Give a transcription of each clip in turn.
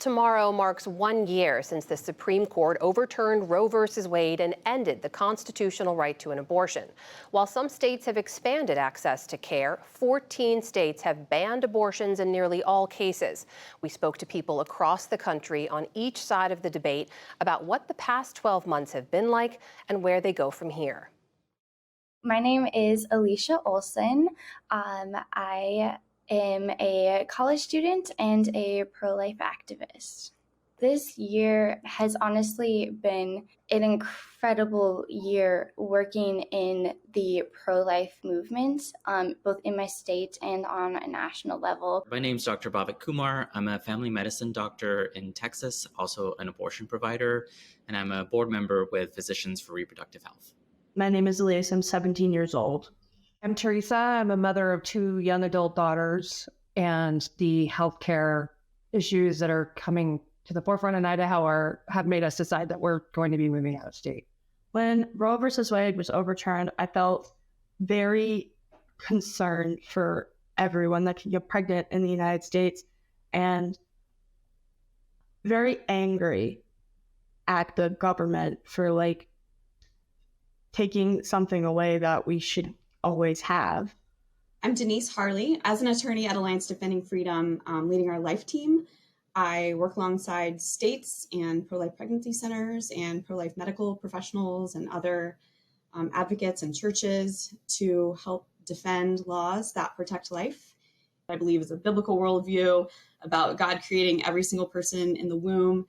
Tomorrow marks 1 year since the Supreme Court overturned Roe v. Wade and ended the constitutional right to an abortion. While some states have expanded access to care, 14 states have banned abortions in nearly all cases. We spoke to people across the country on each side of the debate about what the past 12 months have been like and where they go from here. My name is Alicia Olson. I am a college student and a pro-life activist. This year has honestly been an incredible year working in the pro-life movement, both in my state and on a national level. My name's Dr. Bhavik Kumar. I'm a family medicine doctor in Texas, also an abortion provider, and I'm a board member with Physicians for Reproductive Health. My name is Elias. I'm 17 years old. I'm Teresa. I'm a mother of 2 young adult daughters, and the healthcare issues that are coming to the forefront in Idaho have made us decide that we're going to be moving out of state. When Roe versus Wade was overturned, I felt very concerned for everyone that can get pregnant in the United States and very angry at the government for taking something away that we should always have. I'm Denise Harley. As an attorney at Alliance Defending Freedom, leading our life team, I work alongside states and pro-life pregnancy centers and pro-life medical professionals and other advocates and churches to help defend laws that protect life. I believe is a biblical worldview about God creating every single person in the womb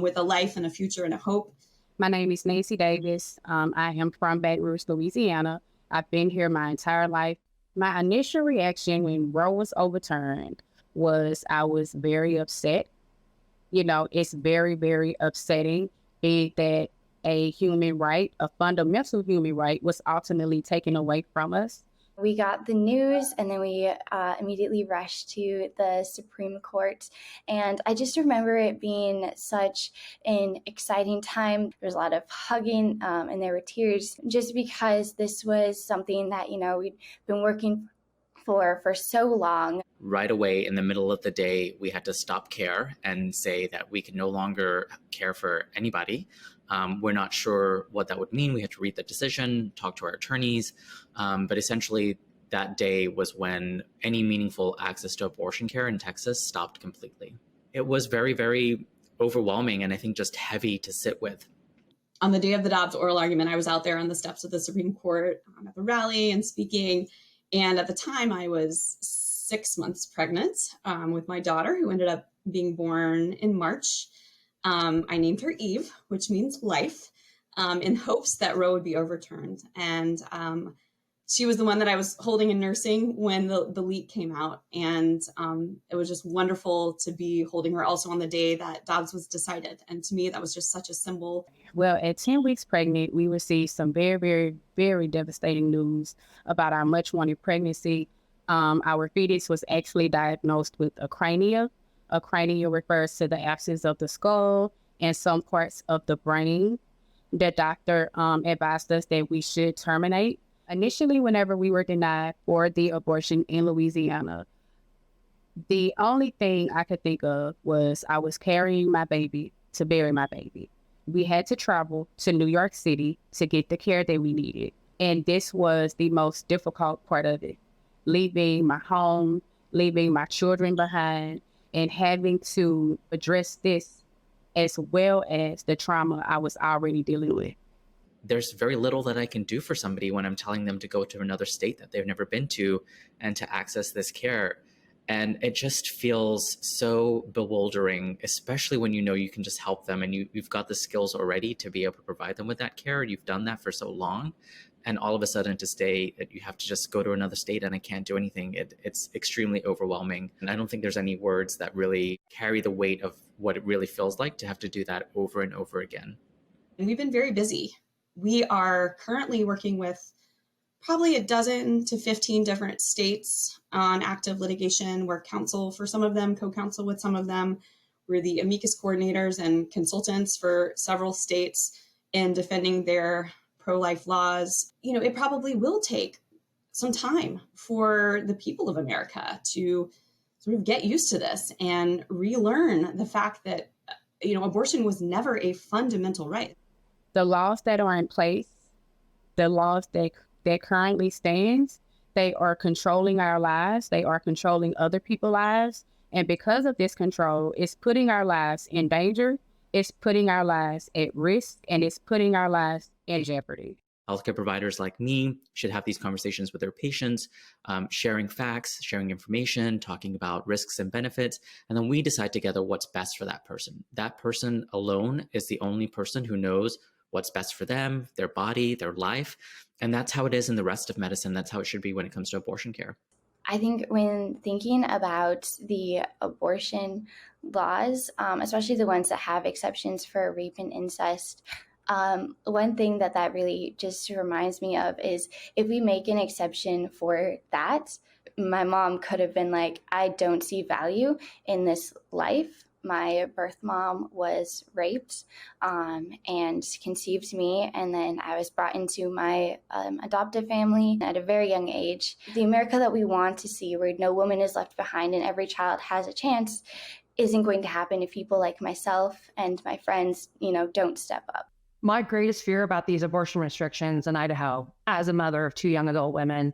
with a life and a future and a hope. My name is Nancy Davis. I am from Baton Rouge, Louisiana. I've been here my entire life. My initial reaction when Roe was overturned was I was very upset. It's very, very upsetting that a human right, a fundamental human right, was ultimately taken away from us. We got the news and then we immediately rushed to the Supreme Court. And I just remember it being such an exciting time. There was a lot of hugging and there were tears just because this was something that, we'd been working for so long. Right away in the middle of the day, we had to stop care and say that we could no longer care for anybody. We're not sure what that would mean. We had to read the decision, talk to our attorneys. But essentially, that day was when any meaningful access to abortion care in Texas stopped completely. It was very, very overwhelming and I think just heavy to sit with. On the day of the Dobbs oral argument, I was out there on the steps of the Supreme Court at the rally and speaking. And at the time, I was 6 months pregnant with my daughter, who ended up being born in March. I named her Eve, which means life, in hopes that Roe would be overturned. And she was the one that I was holding and nursing when the leak came out. And it was just wonderful to be holding her also on the day that Dobbs was decided. And to me, that was just such a symbol. Well, at 10 weeks pregnant, we received some very, very, very devastating news about our much wanted pregnancy. Our fetus was actually diagnosed with acrania. Acrania refers to the absence of the skull and some parts of the brain. The doctor advised us that we should terminate. Initially, whenever we were denied for the abortion in Louisiana, the only thing I could think of was I was carrying my baby to bury my baby. We had to travel to New York City to get the care that we needed. And this was the most difficult part of it. Leaving my home, leaving my children behind, and having to address this as well as the trauma I was already dealing with. There's very little that I can do for somebody when I'm telling them to go to another state that they've never been to and to access this care. And it just feels so bewildering, especially when you can just help them and you've got the skills already to be able to provide them with that care. You've done that for so long. And all of a sudden to say that you have to just go to another state and I can't do anything, it's extremely overwhelming. And I don't think there's any words that really carry the weight of what it really feels like to have to do that over and over again. And we've been very busy. We are currently working with probably 12 to 15 different states on active litigation. We're counsel for some of them, co-counsel with some of them. We're the amicus coordinators and consultants for several states in defending their pro-life laws. It probably will take some time for the people of America to sort of get used to this and relearn the fact that, abortion was never a fundamental right. The laws that are in place, the laws that currently stands, they are controlling our lives. They are controlling other people's lives. And because of this control, it's putting our lives in danger. It's putting our lives at risk, and it's putting our lives in jeopardy. Healthcare providers like me should have these conversations with their patients, sharing facts, sharing information, talking about risks and benefits. And then we decide together what's best for that person. That person alone is the only person who knows what's best for them, their body, their life. And that's how it is in the rest of medicine. That's how it should be when it comes to abortion care. I think when thinking about the abortion laws, especially the ones that have exceptions for rape and incest, one thing that really just reminds me of is if we make an exception for that, my mom could have been like, I don't see value in this life. My birth mom was raped and conceived me, and then I was brought into my adoptive family at a very young age. The America that we want to see, where no woman is left behind and every child has a chance, isn't going to happen if people like myself and my friends, don't step up. My greatest fear about these abortion restrictions in Idaho, as a mother of 2 young adult women,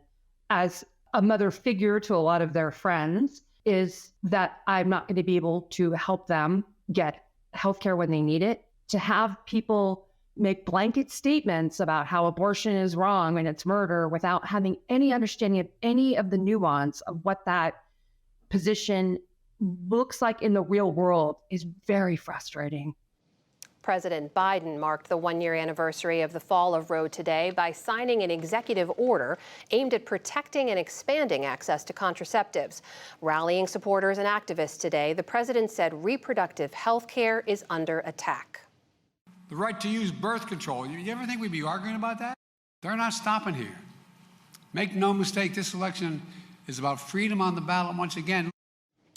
as a mother figure to a lot of their friends, is that I'm not going to be able to help them get healthcare when they need it. To have people make blanket statements about how abortion is wrong and it's murder without having any understanding of any of the nuance of what that position looks like in the real world is very frustrating. President Biden marked the one-year anniversary of the fall of Roe today by signing an executive order aimed at protecting and expanding access to contraceptives. Rallying supporters and activists today, the president said reproductive health care is under attack. The right to use birth control. You ever think we'd be arguing about that? They're not stopping here. Make no mistake, this election is about freedom on the ballot once again.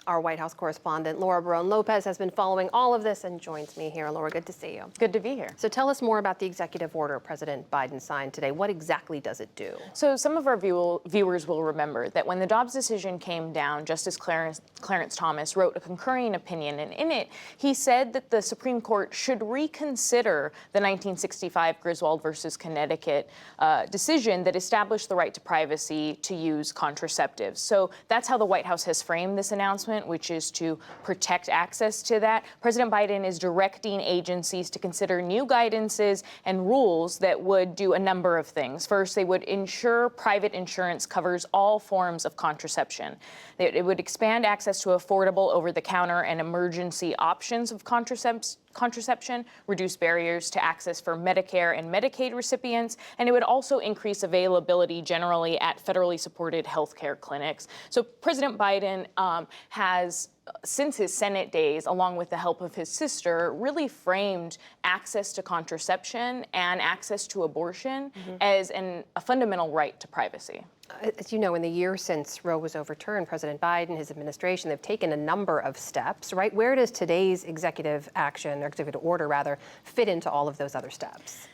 Our White House correspondent Laura Barone Lopez has been following all of this and joins me here. Laura, good to see you. Good to be here. So tell us more about the executive order President Biden signed today. What exactly does it do? So some of our viewers will remember that when the Dobbs decision came down, Justice Clarence Thomas wrote a concurring opinion, and in it, he said that the Supreme Court should reconsider the 1965 Griswold versus Connecticut decision that established the right to privacy to use contraceptives. So that's how the White House has framed this announcement, which is to protect access to that. President Biden is directing agencies to consider new guidances and rules that would do a number of things. First, they would ensure private insurance covers all forms of contraception. It would expand access to affordable over-the-counter and emergency options of contraception, reduce barriers to access for Medicare and Medicaid recipients, and it would also increase availability generally at federally supported healthcare clinics. So President Biden has, since his Senate days, along with the help of his sister, really framed access to contraception and access to abortion as a fundamental right to privacy. As you know, in the years since Roe was overturned, President Biden, his administration, they've taken a number of steps, right? Where does today's executive action, or executive order rather, fit into all of those other steps?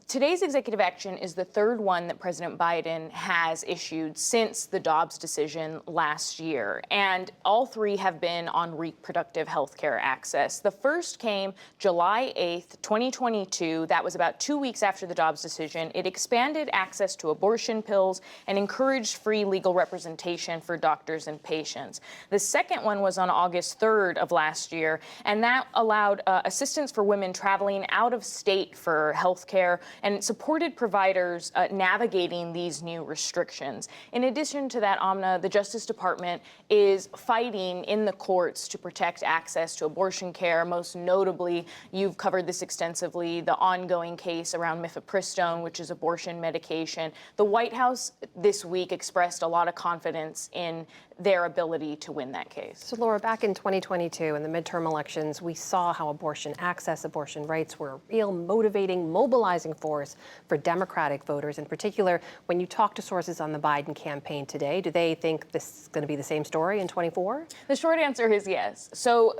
Today's executive action is the third one that President Biden has issued since the Dobbs decision last year, and all three have been on reproductive health care access. The first came July 8th, 2022. That was about 2 weeks after the Dobbs decision. It expanded access to abortion pills and encouraged free legal representation for doctors and patients. The second one was on August 3rd of last year, and that allowed assistance for women traveling out of state for health care and supported providers navigating these new restrictions. In addition to that, Amna, the Justice Department is fighting in the courts to protect access to abortion care. Most notably, you've covered this extensively, the ongoing case around mifepristone, which is abortion medication. The White House this week expressed a lot of confidence in their ability to win that case. So Laura, back in 2022 in the midterm elections, we saw how abortion access, abortion rights were a real motivating, mobilizing force for Democratic voters. In particular, when you talk to sources on the Biden campaign today, do they think this is going to be the same story in 24? The short answer is yes. So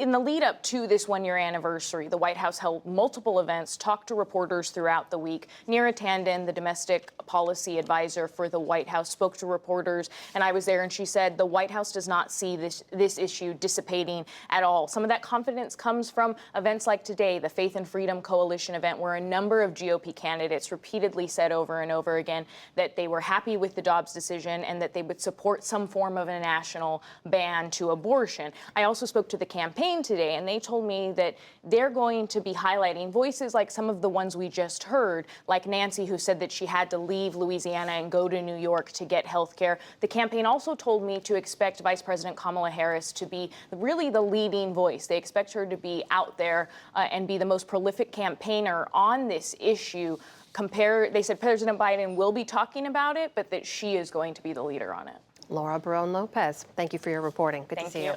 in the lead up to this 1-year anniversary, the White House held multiple events, talked to reporters throughout the week. Neera Tanden, the domestic policy advisor for the White House, spoke to reporters, and I was there, and she said the White House does not see this issue dissipating at all. Some of that confidence comes from events like today, the Faith and Freedom Coalition event, where a number of GOP candidates repeatedly said over and over again that they were happy with the Dobbs decision and that they would support some form of a national ban to abortion. I also spoke to the campaign today, and they told me that they're going to be highlighting voices like some of the ones we just heard, like Nancy, who said that she had to leave Louisiana and go to New York to get health care. The campaign also told me to expect Vice President Kamala Harris to be really the leading voice. They expect her to be out there and be the most prolific campaigner on this issue. They said President Biden will be talking about it, but that she is going to be the leader on it. Laura Barone Lopez, thank you for your reporting. Good to see you.